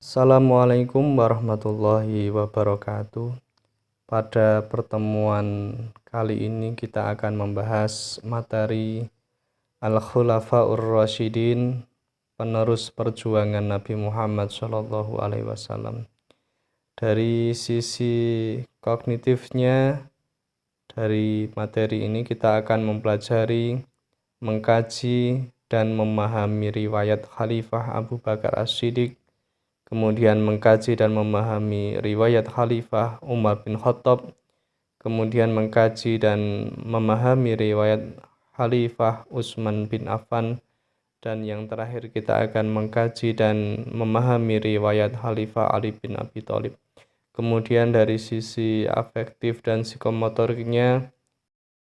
Assalamualaikum warahmatullahi wabarakatuh. Pada pertemuan kali ini kita akan membahas materi Al-Khulafaur Rasyidin, penerus perjuangan Nabi Muhammad SAW. Dari sisi kognitifnya, dari materi ini kita akan mempelajari, mengkaji, dan memahami riwayat Khalifah Abu Bakar As-Siddiq, kemudian mengkaji dan memahami riwayat Khalifah Umar bin Khattab, kemudian mengkaji dan memahami riwayat Khalifah Utsman bin Affan, dan yang terakhir kita akan mengkaji dan memahami riwayat Khalifah Ali bin Abi Thalib. Kemudian dari sisi afektif dan psikomotoriknya,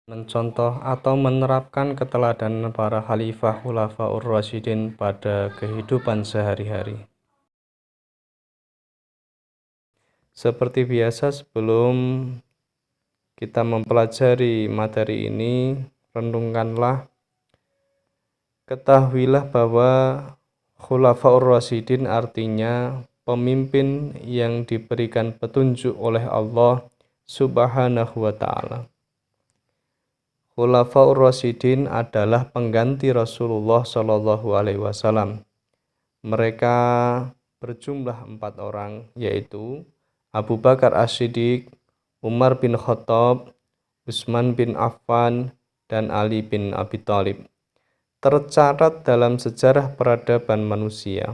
mencontoh atau menerapkan keteladanan para Khalifah Khulafaur Rasyidin pada kehidupan sehari-hari. Seperti biasa, sebelum kita mempelajari materi ini, ketahuilah bahwa Khulafaur Rasyidin artinya pemimpin yang diberikan petunjuk oleh Allah Subhanahu wa ta'ala. Khulafaur Rasyidin adalah pengganti Rasulullah SAW. Mereka berjumlah 4 orang, yaitu Abu Bakar As-Siddiq, Umar bin Khattab, Utsman bin Affan, dan Ali bin Abi Thalib. Tercatat dalam sejarah peradaban manusia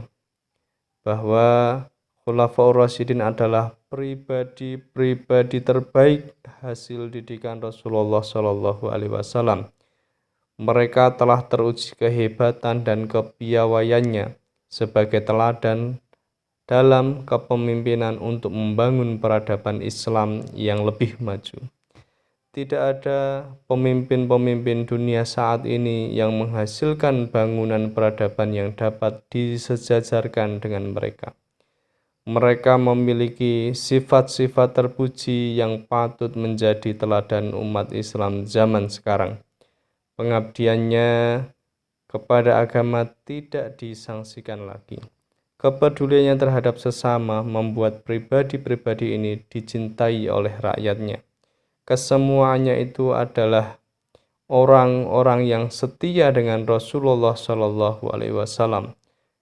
bahwa Khulafaur Rasyidin adalah pribadi terbaik hasil didikan Rasulullah SAW. Mereka telah teruji kehebatan dan kepiawaiannya sebagai teladan dalam kepemimpinan untuk membangun peradaban Islam yang lebih maju. Tidak ada pemimpin-pemimpin dunia saat ini yang menghasilkan bangunan peradaban yang dapat disejajarkan dengan mereka. Mereka memiliki sifat-sifat terpuji yang patut menjadi teladan umat Islam zaman sekarang. Pengabdiannya kepada agama tidak disangsikan lagi. Kepeduliannya terhadap sesama membuat pribadi-pribadi ini dicintai oleh rakyatnya. Kesemuanya itu adalah orang-orang yang setia dengan Rasulullah SAW.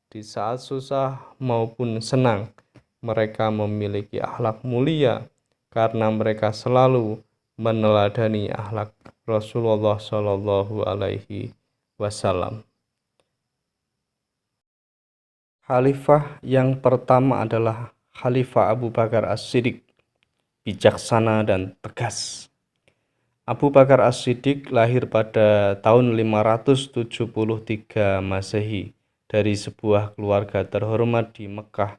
Di saat susah maupun senang, mereka memiliki akhlak mulia karena mereka selalu meneladani akhlak Rasulullah SAW. Khalifah yang pertama adalah Khalifah Abu Bakar As-Siddiq, bijaksana dan tegas. Abu Bakar As-Siddiq lahir pada tahun 573 Masehi dari sebuah keluarga terhormat di Mekah.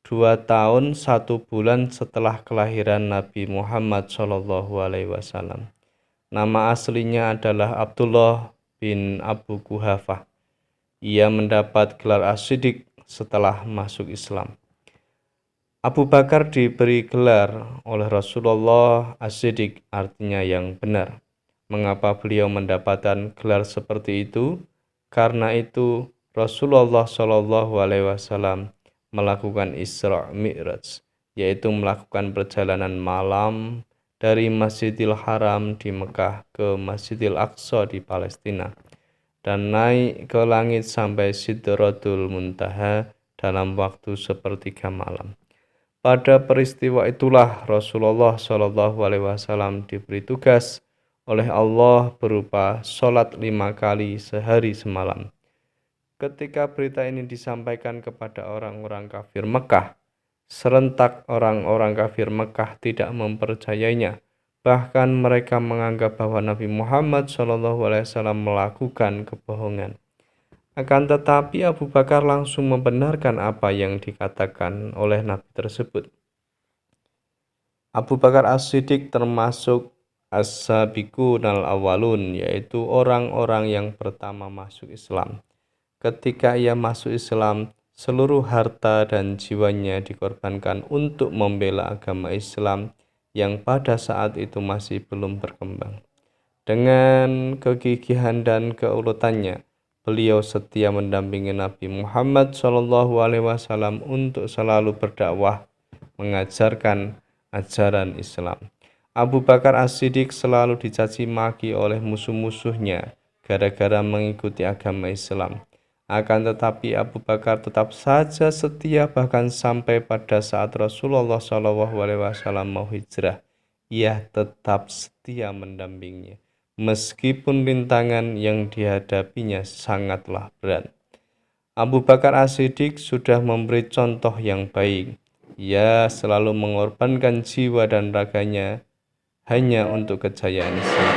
Dua tahun 1 bulan setelah kelahiran Nabi Muhammad SAW. Nama aslinya adalah Abdullah bin Abu Quhafah. Ia mendapat gelar As-Siddiq setelah masuk Islam. Abu Bakar diberi gelar oleh Rasulullah As-Siddiq, artinya yang benar. Mengapa beliau mendapatkan gelar seperti itu? Karena itu Rasulullah SAW melakukan Isra Mi'raj, yaitu melakukan perjalanan malam dari Masjidil Haram di Mekah ke Masjidil Aqsa di Palestina, dan naik ke langit sampai Sidratul Muntaha dalam waktu sepertiga malam. Pada peristiwa itulah Rasulullah SAW diberi tugas oleh Allah berupa sholat 5 kali sehari semalam. Ketika berita ini disampaikan kepada orang-orang kafir Mekah, serentak orang-orang kafir Mekah tidak mempercayainya. Bahkan mereka menganggap bahwa Nabi Muhammad SAW melakukan kebohongan. Akan tetapi Abu Bakar langsung membenarkan apa yang dikatakan oleh Nabi tersebut. Abu Bakar As-Siddiq termasuk as-sabiqunal awwalun, yaitu orang-orang yang pertama masuk Islam. Ketika ia masuk Islam, seluruh harta dan jiwanya dikorbankan untuk membela agama Islam yang pada saat itu masih belum berkembang. Dengan kegigihan dan keuletannya, beliau setia mendampingi Nabi Muhammad SAW untuk selalu berdakwah, mengajarkan ajaran Islam. Abu Bakar As-Siddiq selalu dicaci maki oleh musuh-musuhnya gara-gara mengikuti agama Islam. Akan tetapi Abu Bakar tetap saja setia, bahkan sampai pada saat Rasulullah SAW mau hijrah, ia tetap setia mendampinginya. Meskipun rintangan yang dihadapinya sangatlah berat. Abu Bakar As-Siddiq sudah memberi contoh yang baik. Ia selalu mengorbankan jiwa dan raganya hanya untuk kejayaan Islam.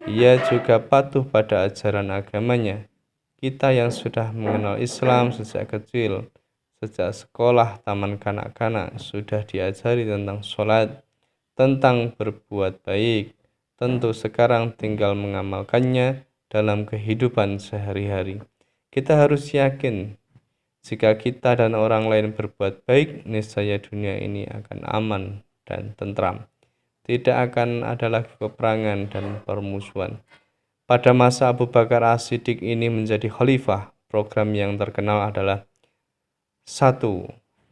Ia juga patuh pada ajaran agamanya. Kita yang sudah mengenal Islam sejak kecil, sejak sekolah taman kanak-kanak, sudah diajari tentang sholat, tentang berbuat baik. Tentu sekarang tinggal mengamalkannya dalam kehidupan sehari-hari. Kita harus yakin, jika kita dan orang lain berbuat baik, niscaya dunia ini akan aman dan tentram. Tidak akan ada lagi peperangan dan permusuhan. Pada masa Abu Bakar As-Siddiq ini menjadi khalifah, program yang terkenal adalah 1.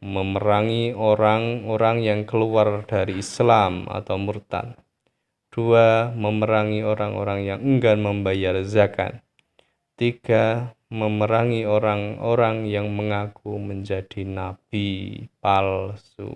Memerangi orang-orang yang keluar dari Islam atau murtad. 2. Memerangi orang-orang yang enggan membayar zakat. 3. Memerangi orang-orang yang mengaku menjadi nabi palsu.